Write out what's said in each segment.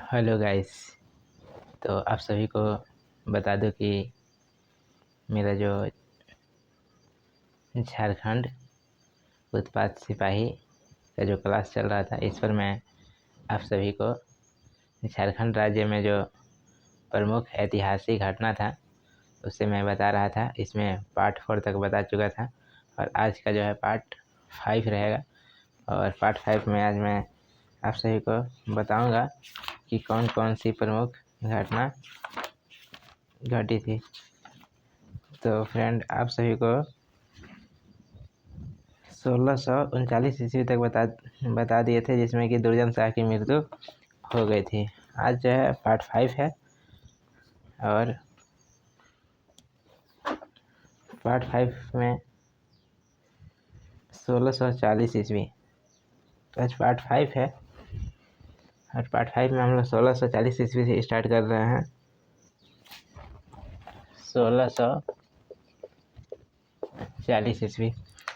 Hello guys. तो आप सभी को बता दूं कि मेरा जो झारखंड उत्पाद सिपाही का जो क्लास चल रहा था, इस पर मैं आप सभी को झारखंड राज्य में जो प्रमुख ऐतिहासिक घटना था उससे मैं बता रहा था। इसमें पार्ट 4 तक बता चुका था और आज का जो है पार्ट 5 रहेगा। और पार्ट 5 में आज मैं आप सभी को बताऊंगा कि कौन कौन सी प्रमुख घटना घटी थी। तो फ्रेंड, आप सभी को 1639 ईस्वी तक बता दिए थे, जिसमें कि दुर्जन शाह की मृत्यु हो गई थी। आज जो है पार्ट 5 है और पार्ट 5 में 1640 ईस्वी। तो आज पार्ट 5 है और पार्ट 5 में हम लोग 1640 ईस्वी से स्टार्ट कर रहे हैं। 1640 ईस्वी।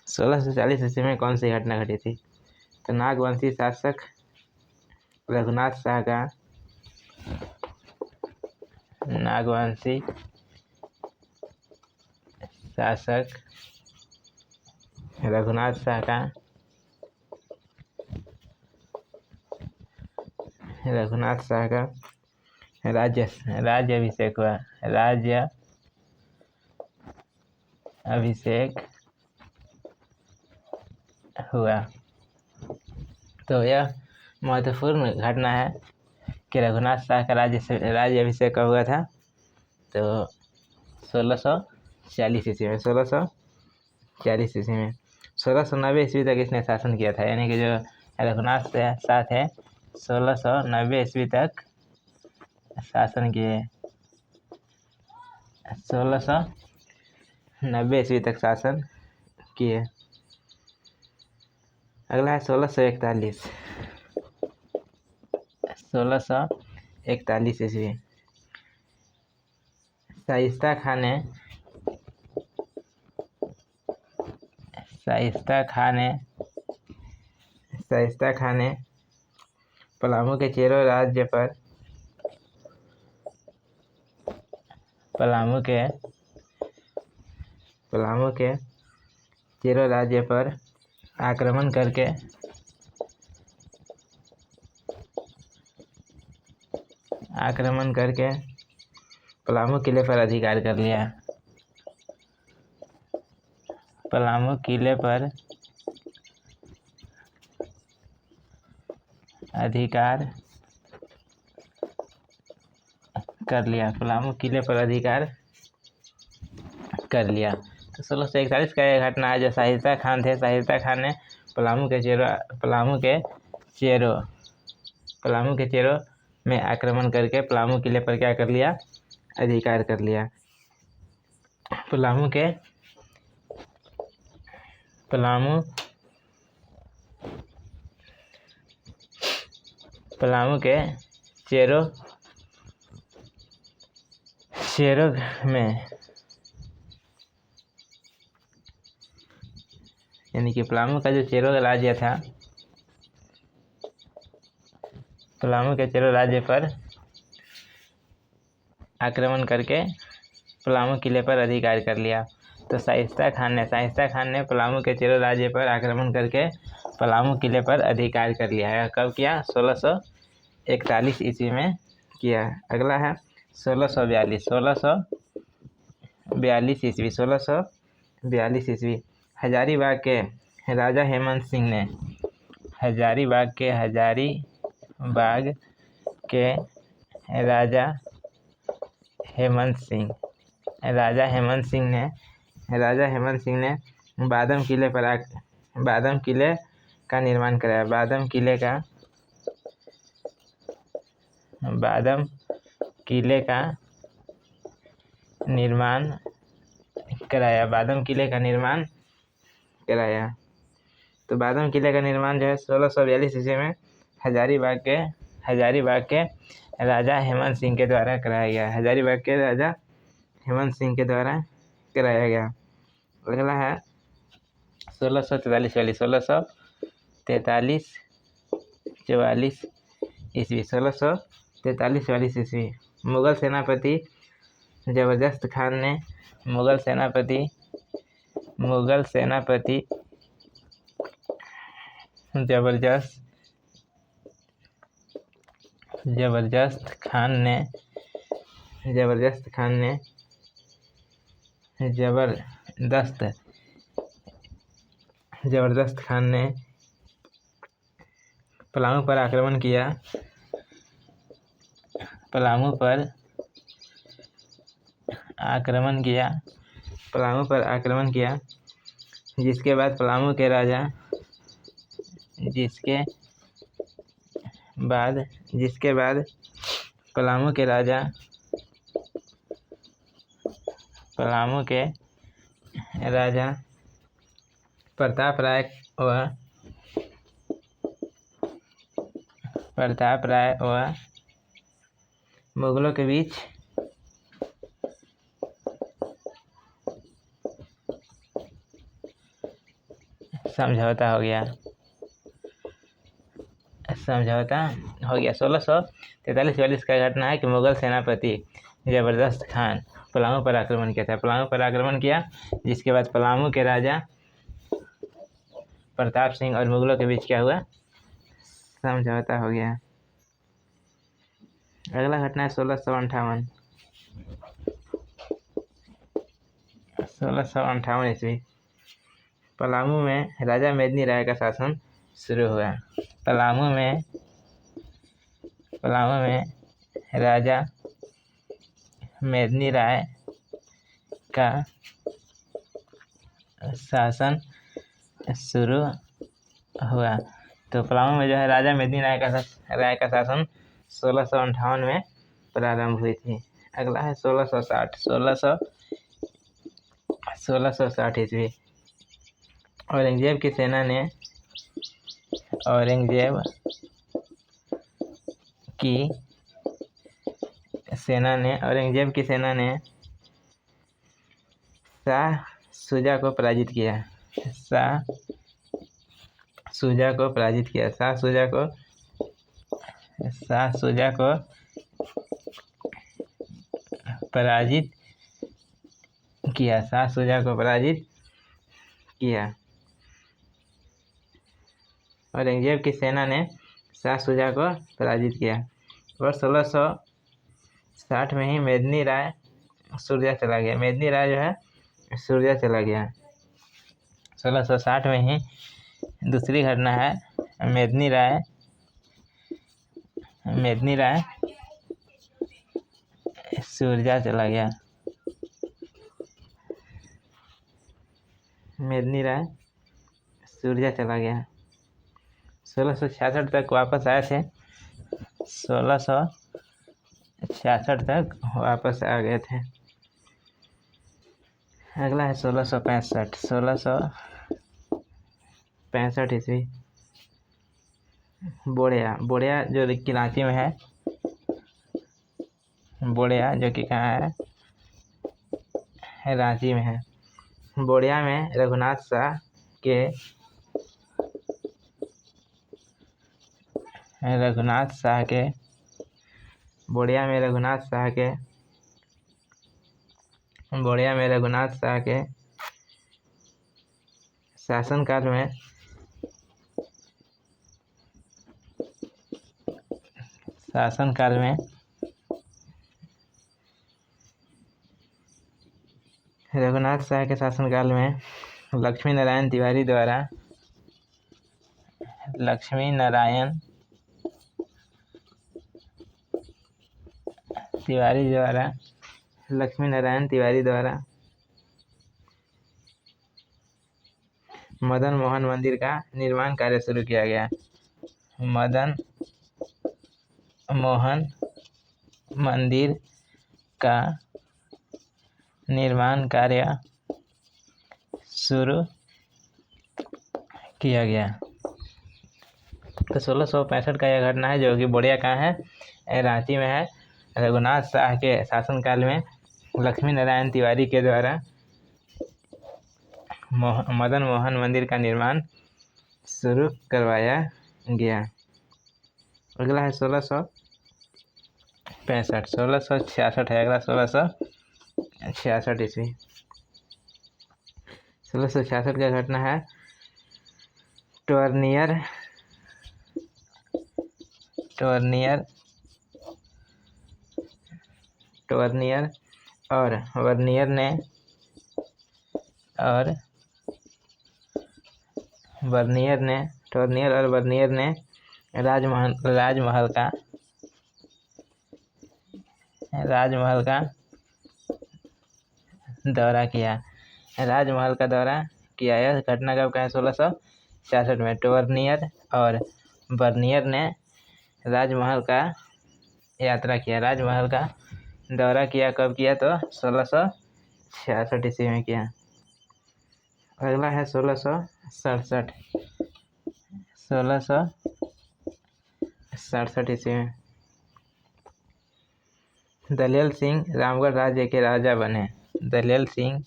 1640 ईस्वी में कौन सी घटना घटी थी? तो नागवंशी शासक रघुनाथ शाह का नागवंशी शासक रघुनाथ शाह का राज्य अभिषेक हुआ। तो यह महत्वपूर्ण घटना है कि रघुनाथ शाह का राज्य अभिषेक हुआ था। तो 1640 ईस्वी में 1690 ईस्वी तक इसने शासन किया था। यानी कि जो रघुनाथ शाह थे 1690 ईस्वी तक शासन किए। 1690 ईस्वी तक शासन किए। अगला है 1641। 1641 ईस्वी। शाइस्ता खान ने पलामू के चेरो राज्य पर आक्रमण करके पलामू किले पर अधिकार कर लिया। पलामू किले पर अधिकार कर लिया। तो 1641 का यह घटना है। जो शाइस्ता खान थे, शाइस्ता खान ने पलामू के चेरो में आक्रमण करके पलामू किले पर क्या कर लिया? अधिकार कर लिया। पलामू के चेरो में, यानी कि पलामू का जो चेरो राज्य था, पलामू के चेरो राज्य पर आक्रमण करके पलामू किले पर अधिकार कर लिया। तो शाइस्ता खान ने पलामू के चेरो राज्य पर आक्रमण करके पलामू किले पर अधिकार कर लिया है। कब किया? 1641 ईस्वी में किया। अगला है 1642 ईस्वी। 1642 ईस्वी। हजारीबाग के राजा हेमंत सिंह ने हजारीबाग के राजा हेमंत सिंह ने बादम किले का निर्माण कराया। बादम किले का निर्माण कराया। तो बादम किले का निर्माण जो है 1642 ईस्वी में हजारीबाग के राजा हेमंत सिंह के द्वारा कराया गया। अगला है 1643 ईस्वी। 1643 43-44 ईस्वी। मुगल सेनापति जबरदस्त खान ने मुगल सेनापति जबरदस्त खान ने पलामू पर आक्रमण किया, जिसके बाद पलामू के राजा प्रताप राय व मुगलों के बीच समझौता हो गया। 1643-44 का घटना है कि मुगल सेनापति जबरदस्त खान पलामू पर आक्रमण किया, जिसके बाद पलामू के राजा प्रताप सिंह और मुगलों के बीच क्या हुआ, समझौता हो गया। अगला घटना है 1658 ईस्वी। पलामू में राजा मेदिनी राय का शासन शुरू हुआ। पलामू में राजा मेदिनी राय का शासन शुरू हुआ। तो पलामू में जो है राजा मेदिनी राय का शासन 1658 में प्रारंभ हुई थी। अगला है 1660 ईस्वी। औरंगजेब की सेना ने शाह शुजा को पराजित किया। औरंगजेब की सेना ने शाह शुजा को पराजित किया और 1660 में ही मेदिनी राय सूर्या चला गया। 1660 में ही दूसरी घटना है, मेदिनी राय सूर्या चला गया। 1666 तक वापस आए थे। 1666 तक वापस आ गए थे। अगला है 1665 ईस्वी। बोड़िया जो कि रांची में है, जो कि कहाँ है, रांची में है। बोड़िया में रघुनाथ शाह के शासनकाल में लक्ष्मी नारायण तिवारी द्वारा मदन मोहन मंदिर का निर्माण कार्य शुरू किया गया। मदन मोहन मंदिर का निर्माण कार्य शुरू किया गया। तो 1665 का यह घटना है, जो कि बोड़िया कहाँ है, रांची में है। रघुनाथ शाह के शासनकाल में लक्ष्मी नारायण तिवारी के द्वारा मदन मोहन मंदिर का निर्माण शुरू करवाया गया। अगला है 1666 65 1666 है अगला 1666 ईस्वी। 1666 का घटना है टोर्नियर और वर्नियर ने राजमहल का दौरा किया। यह घटना कब का है? 1666 में। टोर्नियर और वर्नियर ने राजमहल का यात्रा किया, राजमहल का दौरा किया। कब किया? तो 1666 ईस्वी में किया। अगला है 1667 ईस्वी में दलेल सिंह रामगढ़ राज्य के राजा बने। दलेल सिंह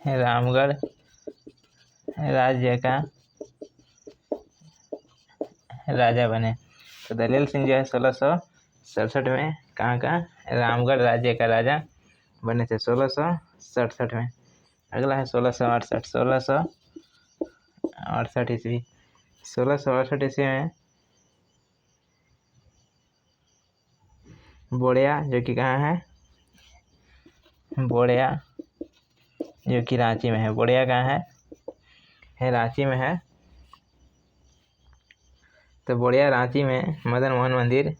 रामगढ़ राज्य का राजा बने। तो दलेल सिंह जो है 1667 में कहाँ का? रामगढ़ राज्य का राजा बने थे 1667 में। अगला है 1668 ईस्वी। 1668 ईस्वी में बोड़िया जो कि कहाँ है? बोड़िया जो कि रांची में है। बोड़िया कहाँ है? रांची में है। तो बोड़िया रांची में मदन मोहन मंदिर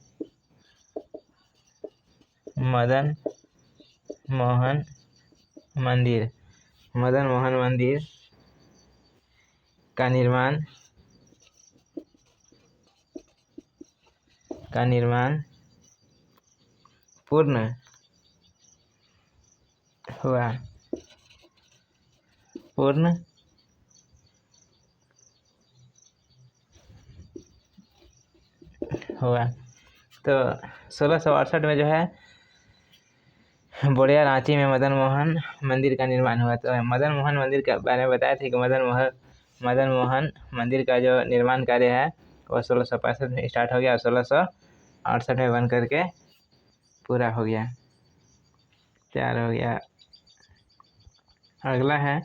का निर्माण पूर्ण हुआ। तो 1668 में जो है बोड़िया रांची में मदन मोहन मंदिर का निर्माण हुआ। तो मदन मोहन मंदिर के बारे में बताया था कि मदन मोहन मंदिर का जो निर्माण कार्य है वो 1665 में स्टार्ट हो गया और 1668 में बन करके पूरा हो गया, तैयार हो गया। अगला है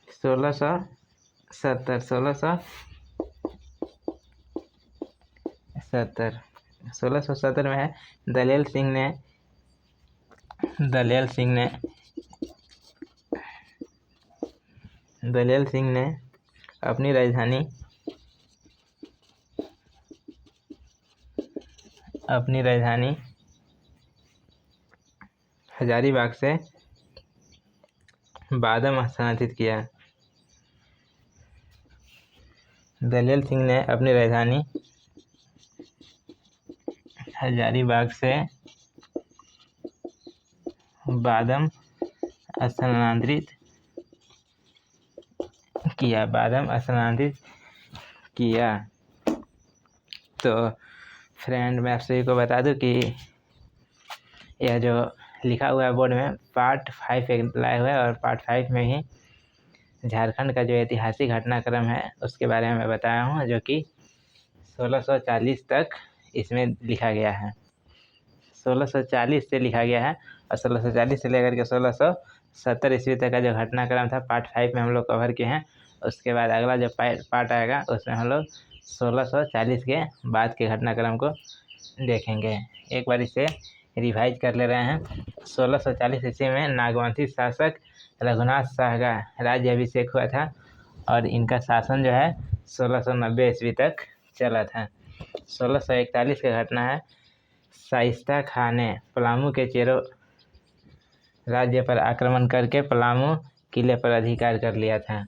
1670 में है दलेल सिंह ने अपनी राजधानी हजारीबाग से बादम स्थानांतरित किया। दलेल सिंह ने अपनी राजधानी हजारीबाग से बादम स्थानांतरित किया। तो फ्रेंड मैं आप सभी को बता दूं कि यह जो लिखा हुआ है बोर्ड में पार्ट 5 एक लाए हुआ है और पार्ट 5 में ही झारखंड का जो ऐतिहासिक घटनाक्रम है उसके बारे में मैं बताया हूँ, जो कि 1640 तक इसमें लिखा गया है। 1640 से लिखा गया है और 1640 से लेकर के 1670 ईस्वी तक का जो घटनाक्रम था पार्ट 5 में हम लोग कवर किए हैं। उसके बाद अगला जो पार्ट आएगा उसमें हम लोग 1640 के बाद के घटनाक्रम को देखेंगे। एक बार इसे रिवाइज कर ले रहे हैं। 1640 ईस्वी में नागवंशी शासक रघुनाथ शाह का राज्य अभिषेक हुआ था और इनका शासन जो है 1690 ईस्वी तक चला था। 1641 का घटना है शाइस्ता खां ने पलामू के चेरो राज्य पर आक्रमण करके पलामू किले पर अधिकार कर लिया था।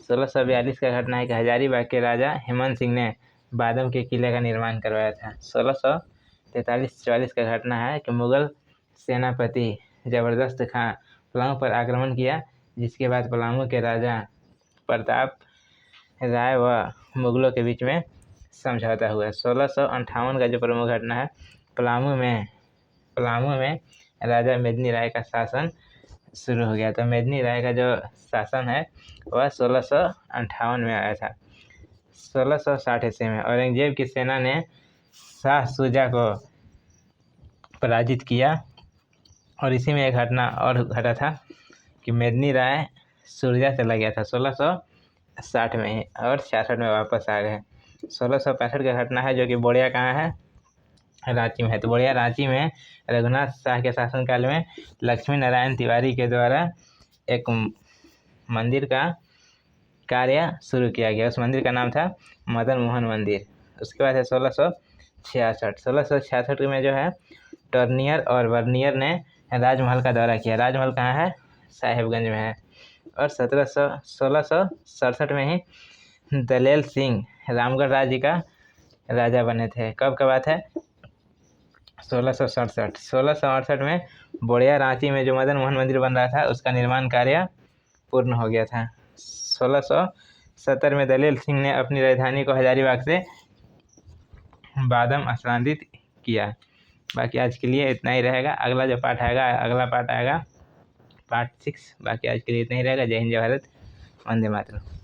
1642 का घटना है कि हजारीबाग के राजा हेमंत सिंह ने बादम के किले का निर्माण करवाया था। 1643-44 का घटना है कि मुगल सेनापति जबरदस्त खां पलामू पर आक्रमण किया, जिसके बाद पलामू के राजा प्रताप राय व मुगलों के बीच में समझौता हुआ। 1658 का जो प्रमुख घटना है पलामू में राजा मेदिनी राय का शासन शुरू हो गया। तो मेदिनी राय का जो शासन है वह 1658 में आया था। 1660 ईस्वी में औरंगजेब की सेना ने शाह शुजा को पराजित किया। और इसी में एक घटना और घटा था कि मेदिनी राय सुरजा चला गया था 1660 में ही, और 66 में वापस आ गए। 1665 का घटना है, जो कि बोड़िया कहाँ है, रांची में है। तो बोड़िया रांची में रघुनाथ शाह के शासनकाल में लक्ष्मी नारायण तिवारी के द्वारा एक मंदिर का कार्य शुरू किया गया। उस मंदिर का नाम था मदन मोहन मंदिर। उसके बाद है 1666 में जो है टर्नियर और वर्नियर ने राजमहल का दौरा किया। राजमहल कहाँ है, साहेबगंज में है। और 1667 में ही दलेल सिंह रामगढ़ राज्य का राजा बने थे। कब का बात है, 1668 में बोड़िया रांची में जो मदन मोहन मंदिर बन रहा था उसका निर्माण कार्य पूर्ण हो गया था। 1670 में दलेल सिंह ने अपनी राजधानी को हजारीबाग से बादम स्थानांतरित किया। बाकी आज के लिए इतना ही रहेगा। अगला जो पार्ट आएगा, अगला पार्ट आएगा पार्ट 6। बाकी आज के लिए इतना ही रहेगा। जय हिंद, जय भारत, वंदे मातरम।